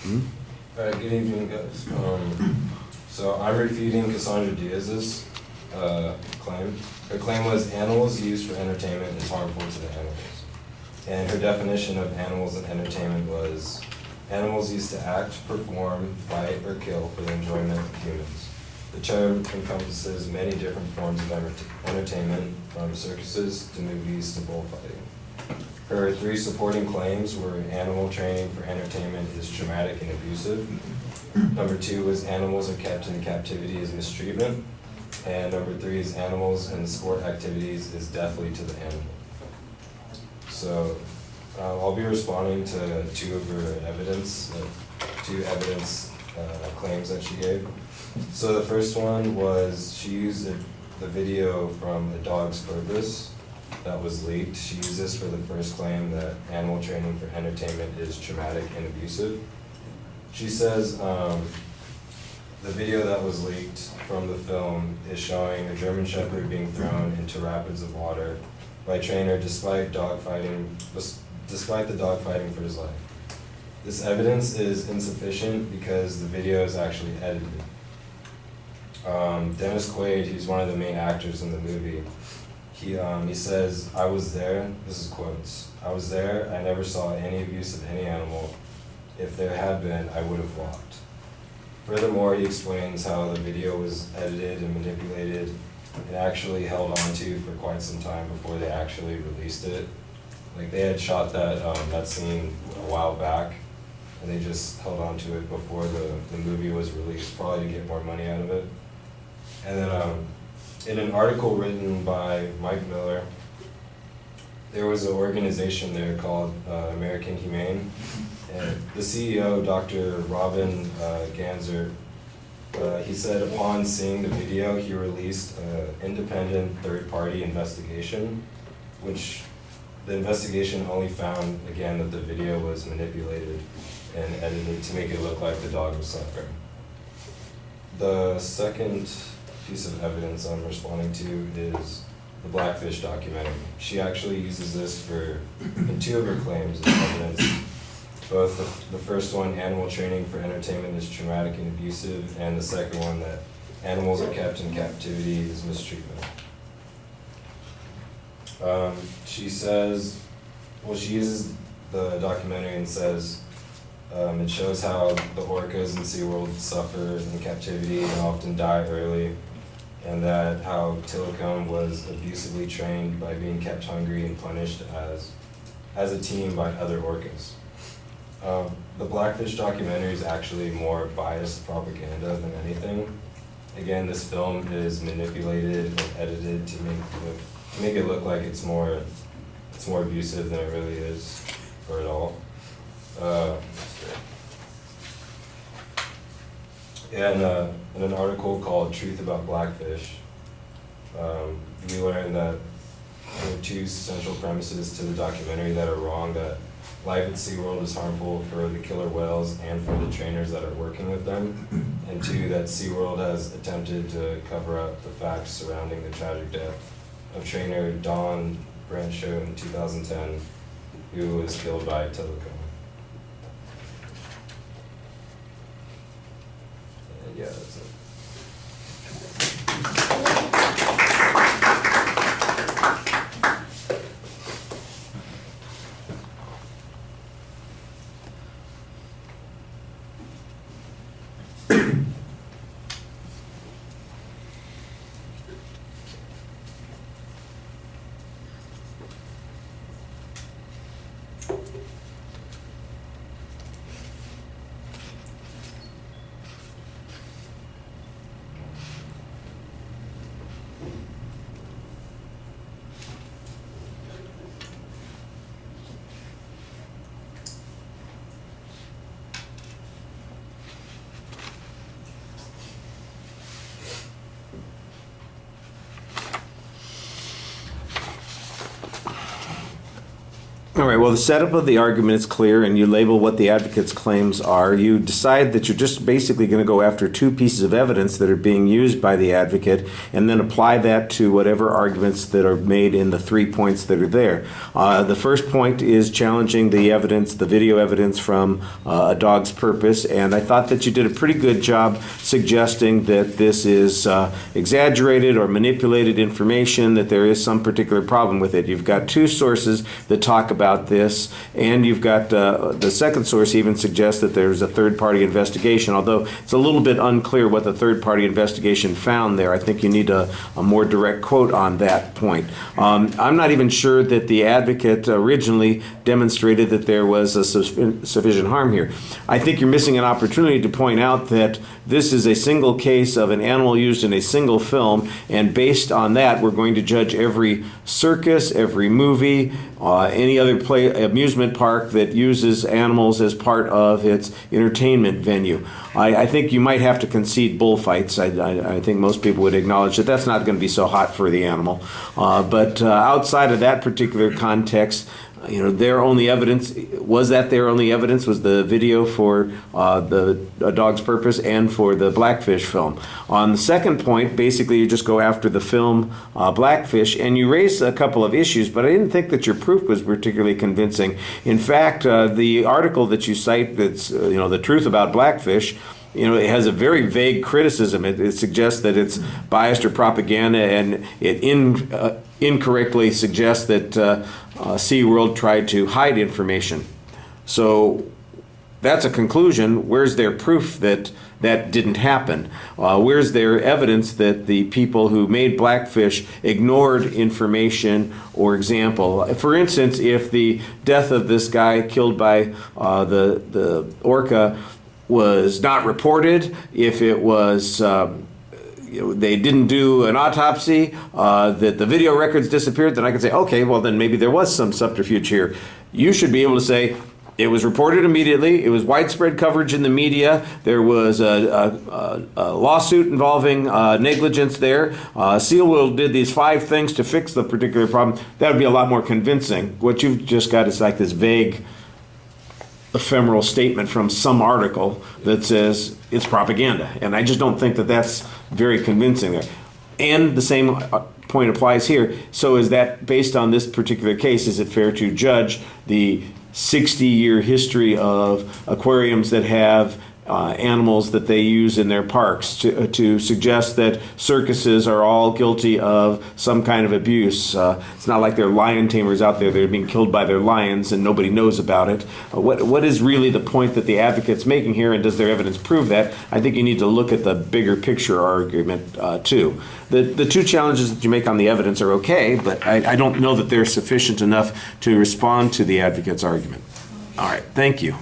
Alright, good evening, guys. So I'm refuting Cassandra Diaz's claim. Her claim was animals used for entertainment is harmful to the animals. And her definition of animals and entertainment was animals used to act, perform, fight, or kill for the enjoyment of humans. The term encompasses many different forms of entertainment, from circuses to movies to bullfighting. Her three supporting claims were animal training for entertainment is traumatic and abusive. Number 2 was animals are kept in captivity is mistreatment. And number 3 is animals in sport activities is deathly to the animal. So I'll be responding to two evidence claims that she gave. So the first one was she used the video from A Dog's Purpose that was leaked. She used this for the first claim that animal training for entertainment is traumatic and abusive. She says the video that was leaked from the film is showing a German Shepherd being thrown into rapids of water by a trainer despite the dog fighting for his life. This evidence is insufficient because the video is actually edited. Dennis Quaid, he's one of the main actors in the movie. He says, "I was there," this is quotes, "I was there, I never saw any abuse of any animal. If there had been, I would have walked." Furthermore, he explains how the video was edited and manipulated and actually held on to for quite some time before they actually released it. Like they had shot that scene a while back, and they just held on to it before the movie was released, probably to get more money out of it. And then in an article written by Mike Miller, there was an organization there called American Humane, and the CEO, Dr. Robin Ganzer, he said upon seeing the video, he released an independent third-party investigation, which the investigation only found, again, that the video was manipulated and edited to make it look like the dog was suffering. The second piece of evidence I'm responding to is the Blackfish documentary. She actually uses this in two of her claims as evidence. Both the first one, animal training for entertainment is traumatic and abusive, and the second one, that animals are kept in captivity is mistreatment. She uses the documentary and says, it shows how the orcas in SeaWorld suffer in captivity and often die early, and that how Tilikum was abusively trained by being kept hungry and punished as a team by other orcas. The Blackfish documentary is actually more biased propaganda than anything. Again, this film is manipulated and edited to make it look like it's more abusive than it really is, or at all. In an article called Truth About Blackfish, we learned that there are two central premises to the documentary that are wrong, that life at SeaWorld is harmful for the killer whales and for the trainers that are working with them, and two, that SeaWorld has attempted to cover up the facts surrounding the tragic death of trainer Don Brancho in 2010, who was killed by Tilikum. And yeah, that's it. All right, well, the setup of the argument is clear, and you label what the advocate's claims are. You decide that you're just basically going to go after two pieces of evidence that are being used by the advocate, and then apply that to whatever arguments that are made in the 3 points that are there. The first point is challenging the evidence, the video evidence from A Dog's Purpose, and I thought that you did a pretty good job suggesting that this is exaggerated or manipulated information, that there is some particular problem with it. You've got two sources that talk about this, and you've got the second source even suggests that there's a third-party investigation, although it's a little bit unclear what the third-party investigation found there. I think you need a more direct quote on that point. I'm not even sure that the advocate originally demonstrated that there was a sufficient harm here. I think you're missing an opportunity to point out that this is a single case of an animal used in a single film, and based on that, we're going to judge every circus, every movie, any other amusement park that uses animals as part of its entertainment venue. I think you might have to concede bullfights. I think most people would acknowledge that that's not going to be so hot for the animal. But outside of that particular context, their only evidence was the video for A Dog's Purpose and for the Blackfish film. On the second point, basically you just go after the film Blackfish, and you raise a couple of issues, but I didn't think that your proof was particularly convincing. In fact, the article that you cite that's the truth about Blackfish, it has a very vague criticism. It suggests that it's biased or propaganda, and it incorrectly suggests that SeaWorld tried to hide information. So that's a conclusion. Where's their proof that that didn't happen? Where's their evidence that the people who made Blackfish ignored information or example? For instance, if the death of this guy killed by the orca was not reported, if it was they didn't do an autopsy, that the video records disappeared, then I could say, okay, well then maybe there was some subterfuge here. You should be able to say, it was reported immediately, it was widespread coverage in the media, there was a lawsuit involving negligence there, SeaWorld did these 5 things to fix the particular problem. That would be a lot more convincing. What you've just got is like this vague, ephemeral statement from some article that says it's propaganda, and I just don't think that that's very convincing there. And the same point applies here. So is that, based on this particular case, is it fair to judge the 60-year history of aquariums that have animals that they use in their parks to suggest that circuses are all guilty of some kind of abuse? It's not like there are lion tamers out there that are being killed by their lions and nobody knows about it. What is really the point that the advocate's making here, and does their evidence prove that? I think you need to look at the bigger picture argument too. The two challenges that you make on the evidence are okay, but I don't know that they're sufficient enough to respond to the advocate's argument. All right, thank you.